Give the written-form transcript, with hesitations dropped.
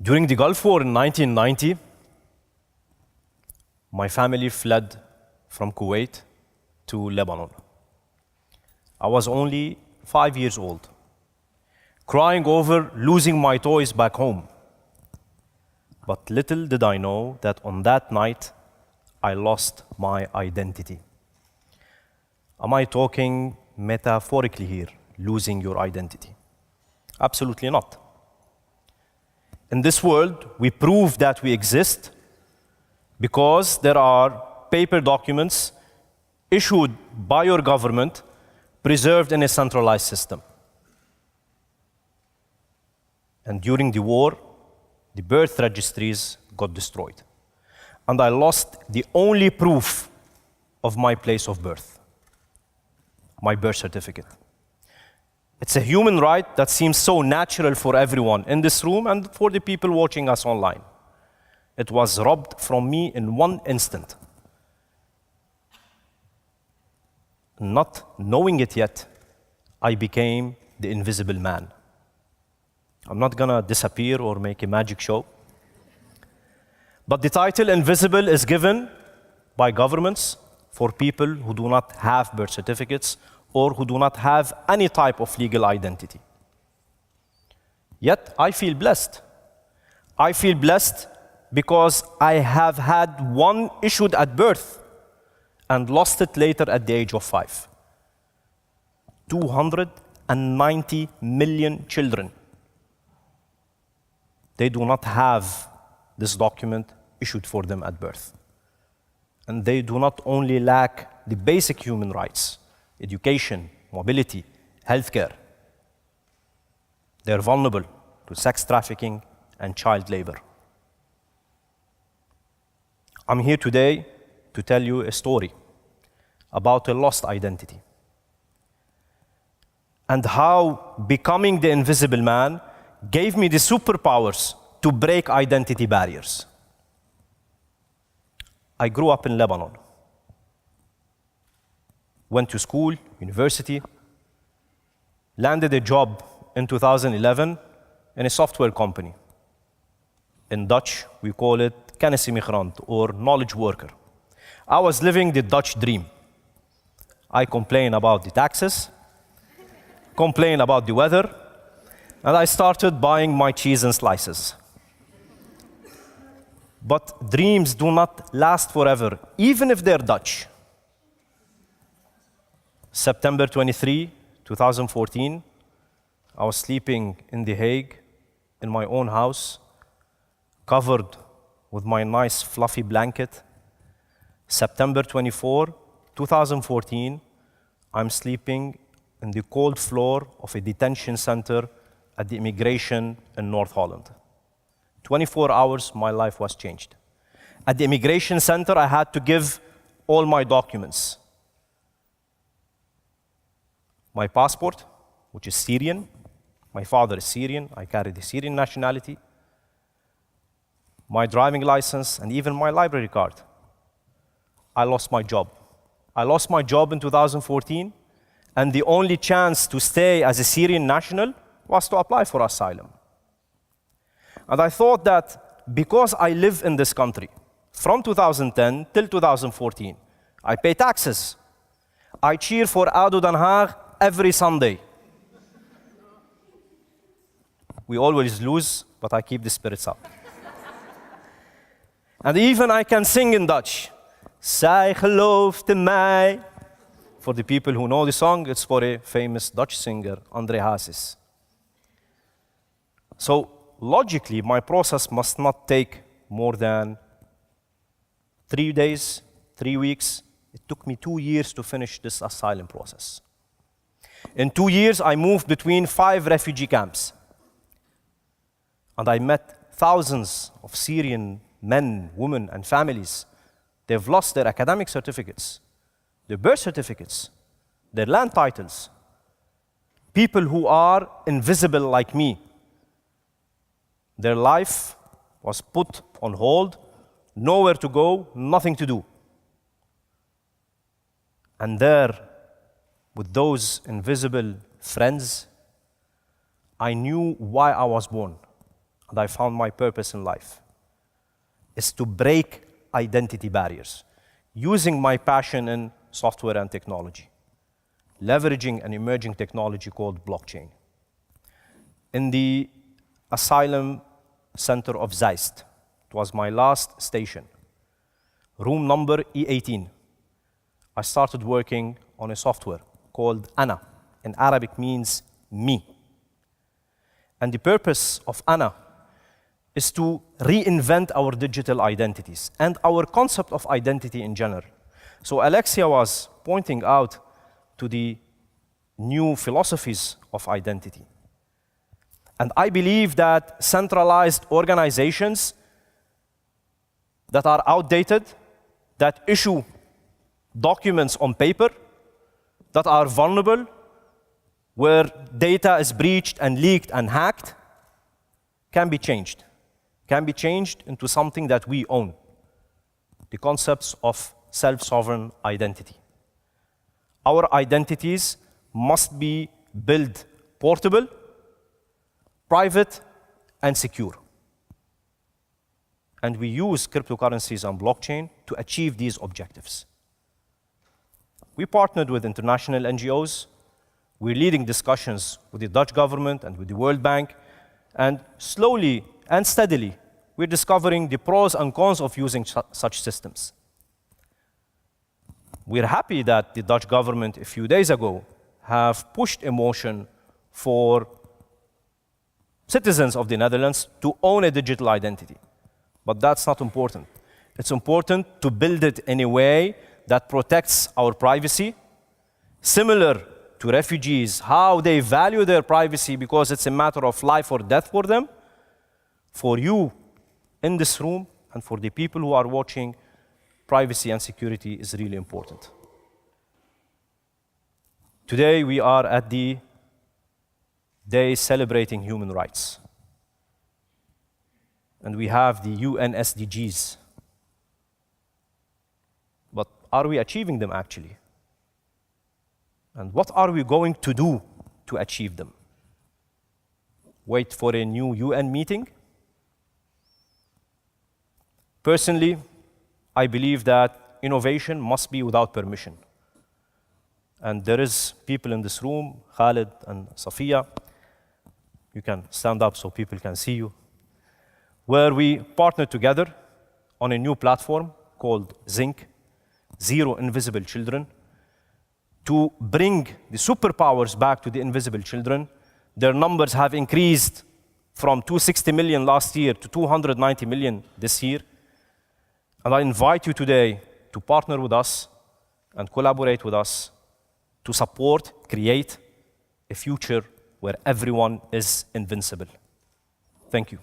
During the Gulf War in 1990, my family fled from Kuwait to Lebanon. I was only 5 years old, crying over losing my toys back home. But little did I know that on that night, I lost my identity. Am I talking metaphorically here, losing your identity? Absolutely not. In this world, we prove that we exist because there are paper documents issued by your government, preserved in a centralized system. And during the war, the birth registries got destroyed. And I lost the only proof of my place of birth, my birth certificate. It's a human right that seems so natural for everyone in this room and for the people watching us online. It was robbed from me in one instant. Not knowing it yet, I became the invisible man. I'm not gonna disappear or make a magic show. But the title invisible is given by governments for people who do not have birth certificates or who do not have any type of legal identity. Yet, I feel blessed. I feel blessed because I have had one issued at birth and lost it later at the age of 5. 290 million children. They do not have this document issued for them at birth. And they do not only lack the basic human rights, education, mobility, healthcare. They're vulnerable to sex trafficking and child labor. I'm here today to tell you a story about a lost identity and how becoming the invisible man gave me the superpowers to break identity barriers. I grew up in Lebanon, went to school, university, landed a job in 2011 in a software company. In Dutch, we call it kennisimigrant or knowledge worker. I was living the Dutch dream. I complain about the taxes, complain about the weather, and I started buying my cheese and slices. But dreams do not last forever, even if they're Dutch. September 23, 2014, I was sleeping in The Hague, in my own house, covered with my nice fluffy blanket. September 24, 2014, I'm sleeping in the cold floor of a detention center at the immigration in North Holland. 24 hours, my life was changed. At the immigration center, I had to give all my documents. My passport, which is Syrian. My father is Syrian. I carry the Syrian nationality. My driving license, and even my library card. I lost my job. I lost my job in 2014, and the only chance to stay as a Syrian national was to apply for asylum. And I thought that because I live in this country, from 2010 till 2014, I pay taxes. I cheer for ADO Den Haag every Sunday. We always lose, but I keep the spirits up. And even I can sing in Dutch. Zij gelooft in mij. For the people who know the song, it's for a famous Dutch singer, André Hazes. So logically, my process must not take more than 3 days, 3 weeks. It took me 2 years to finish this asylum process. In 2 years, I moved between 5 refugee camps. And I met thousands of Syrian men, women, and families. They've lost their academic certificates, their birth certificates, their land titles. People who are invisible like me. Their life was put on hold, nowhere to go, nothing to do. And there, with those invisible friends, I knew why I was born. and I found my purpose in life, is to break identity barriers, using my passion in software and technology, leveraging an emerging technology called blockchain. In the asylum center of Zeist, it was my last station, room number E18. I started working on a software called Ana. In Arabic means me. And the purpose of Ana is to reinvent our digital identities and our concept of identity in general. So Alexia was pointing out to the new philosophies of identity. And I believe that centralized organizations that are outdated, that issue documents on paper, that are vulnerable, where data is breached and leaked and hacked, can be changed into something that we own, the concepts of self-sovereign identity. Our identities must be built portable, private, and secure. And we use cryptocurrencies and blockchain to achieve these objectives. We partnered with international NGOs. We're leading discussions with the Dutch government and with the World Bank. And slowly and steadily, we're discovering the pros and cons of using such systems. We're happy that the Dutch government, a few days ago, have pushed a motion for citizens of the Netherlands to own a digital identity. But that's not important. It's important to build it in a way that protects our privacy, similar to refugees, how they value their privacy because it's a matter of life or death for them. For you in this room and for the people who are watching, privacy and security is really important. Today we are at the day celebrating human rights. And we have the UN SDGs. But are we achieving them actually? And what are we going to do to achieve them? Wait for a new UN meeting? Personally, I believe that innovation must be without permission. And there is people in this room, Khalid and Safiya. You can stand up so people can see you. Where we partnered together on a new platform called Zinc, Zero Invisible Children, to bring the superpowers back to the invisible children. Their numbers have increased from 260 million last year to 290 million this year. And I invite you today to partner with us and collaborate with us to support, create a future where everyone is invincible. Thank you.